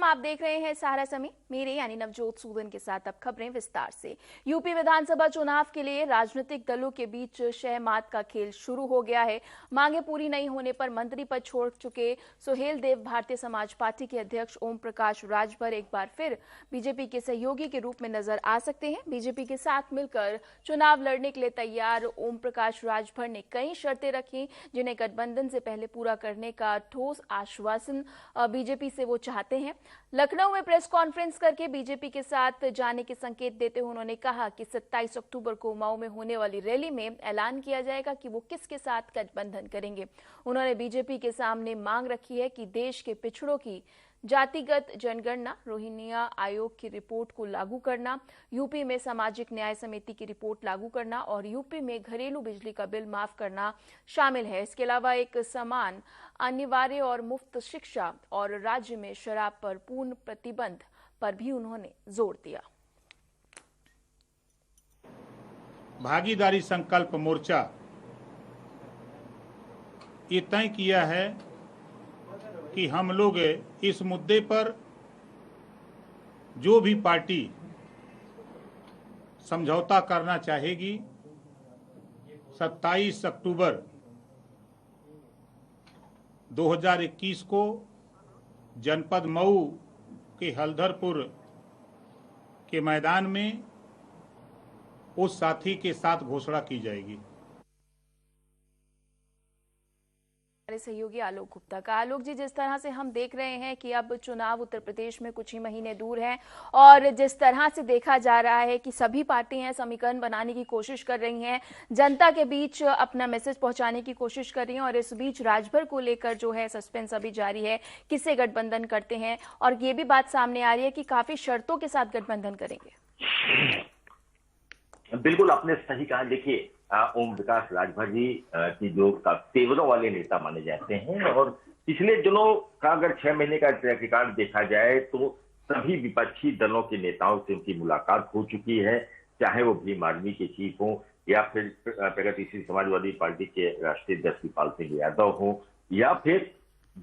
आप देख रहे हैं सहारा समय, मेरे यानी नवजोत सूदन के साथ। अब खबरें विस्तार से। यूपी विधानसभा चुनाव के लिए राजनीतिक दलों के बीच शहमात का खेल शुरू हो गया है। मांगे पूरी नहीं होने पर मंत्री पद छोड़ चुके सुहेल देव भारतीय समाज पार्टी के अध्यक्ष ओम प्रकाश राजभर एक बार फिर बीजेपी के सहयोगी के रूप में नजर आ सकते हैं। बीजेपी के साथ मिलकर चुनाव लड़ने के लिए तैयार ओम प्रकाश राजभर ने कई शर्तें रखी, जिन्हें गठबंधन से पहले पूरा करने का ठोस आश्वासन बीजेपी से वो चाहते हैं। लखनऊ में प्रेस कॉन्फ्रेंस करके बीजेपी के साथ जाने के संकेत देते हुए उन्होंने कहा कि 27 अक्टूबर को मऊ में होने वाली रैली में ऐलान किया जाएगा कि वो किसके साथ गठबंधन करेंगे। उन्होंने बीजेपी के सामने मांग रखी है कि देश के पिछड़ों की जातिगत जनगणना, रोहिंग्या आयोग की रिपोर्ट को लागू करना, यूपी में सामाजिक न्याय समिति की रिपोर्ट लागू करना और यूपी में घरेलू बिजली का बिल माफ करना शामिल है। इसके अलावा एक समान, अनिवार्य और मुफ्त शिक्षा और राज्य में शराब पर पूर्ण प्रतिबंध पर भी उन्होंने जोर दिया। भागीदारी संकल्प मोर्चा ये तय किया है कि हम लोग इस मुद्दे पर जो भी पार्टी समझौता करना चाहेगी 27 अक्टूबर 2021 को जनपद मऊ के हल्दरपुर के मैदान में उस साथी के साथ घोषणा की जाएगी। हमारे सहयोगी आलोक गुप्ता का। आलोक जी, जिस तरह से हम देख रहे हैं कि अब चुनाव उत्तर प्रदेश में कुछ ही महीने दूर हैं और जिस तरह से देखा जा रहा है कि सभी पार्टियां समीकरण बनाने की कोशिश कर रही हैं, जनता के बीच अपना मैसेज पहुंचाने की कोशिश कर रही हैं, और इस बीच राजभर को लेकर जो है सस्पेंस अभी जारी है, किससे गठबंधन करते हैं, और ये भी बात सामने आ रही है कि काफी शर्तों के साथ गठबंधन करेंगे। बिल्कुल आपने सही कहा। देखिए, ओम प्रकाश राजभर जी की जो तेवरों वाले नेता माने जाते हैं, और पिछले दिनों का अगर 6 महीने का ट्रैक रिकॉर्ड देखा जाए तो सभी विपक्षी दलों के नेताओं से उनकी मुलाकात हो चुकी है, चाहे वो भीम आर्मी के चीफ हो या फिर प्रगतिशील समाजवादी पार्टी के राष्ट्रीय अध्यक्ष कृपाल सिंह यादव हो या फिर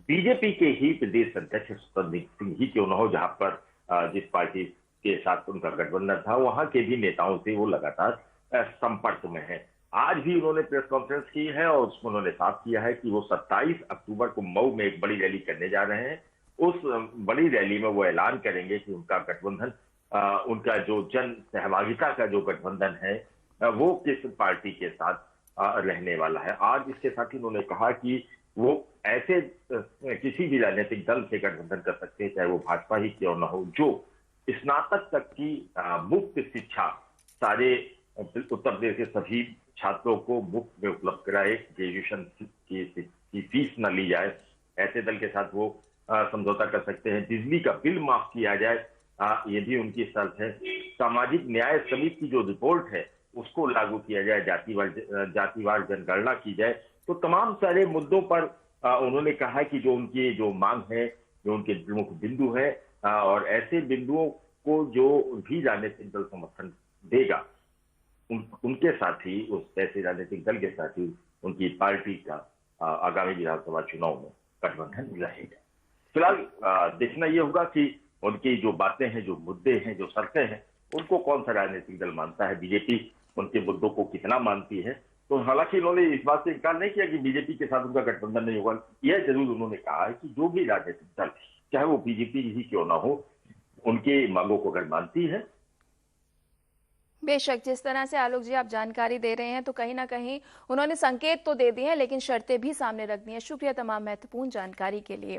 बीजेपी के ही प्रदेश अध्यक्ष स्वतंत्र सिंह ही क्यों न हो, जहां पर जिस पार्टी के साथ उनका गठबंधन था वहां के भी नेताओं से वो लगातार संपर्क में है। आज भी उन्होंने प्रेस कॉन्फ्रेंस की है और उसमें उन्होंने साफ किया है कि वो 27 अक्टूबर को मऊ में एक बड़ी रैली करने जा रहे हैं। उस बड़ी रैली में वो ऐलान करेंगे कि उनका गठबंधन, उनका जो जन सहभागिता का जो गठबंधन है वो किस पार्टी के साथ रहने वाला है। आज इसके साथ ही उन्होंने कहा कि वो ऐसे किसी भी राजनीतिक दल से गठबंधन कर सकते हैं, चाहे वो भाजपा ही क्यों न हो, जो स्नातक तक की मुफ्त शिक्षा सारे उत्तर प्रदेश के सभी छात्रों को मुफ्त में उपलब्ध कराए, ग्रेजुएशन की फीस न ली जाए, ऐसे दल के साथ वो समझौता कर सकते हैं। बिजली का बिल माफ किया जाए, ये भी उनकी शर्त है। सामाजिक न्याय समिति की जो रिपोर्ट है उसको लागू किया जाए, जातिवार जनगणना की जाए। तो तमाम सारे मुद्दों पर उन्होंने कहा कि जो उनकी जो मांग है, जो उनके प्रमुख बिंदु है, और ऐसे बिंदुओं को जो भी राजनीतिक दल समर्थन देगा उनके साथ ही, उस ऐसे राजनीतिक दल के साथ ही उनकी पार्टी का आगामी विधानसभा चुनाव में गठबंधन रहेगा। फिलहाल देखना यह होगा कि उनकी जो बातें हैं, जो मुद्दे हैं, जो शर्तें हैं, उनको कौन सा राजनीतिक दल मानता है, बीजेपी उनके मुद्दों को कितना मानती है। तो हालांकि उन्होंने इस बात से इनकार नहीं किया कि बीजेपी के साथ उनका गठबंधन नहीं होगा। यह जरूर उन्होंने कहा है कि जो भी राजनीतिक दल, चाहे वो बीजेपी ही क्यों ना हो, उनकी मांगों को अगर मानती है। बेशक, जिस तरह से आलोक जी आप जानकारी दे रहे हैं तो कहीं ना कहीं उन्होंने संकेत तो दे दिए हैं, लेकिन शर्तें भी सामने रख दी हैं। शुक्रिया तमाम महत्वपूर्ण जानकारी के लिए।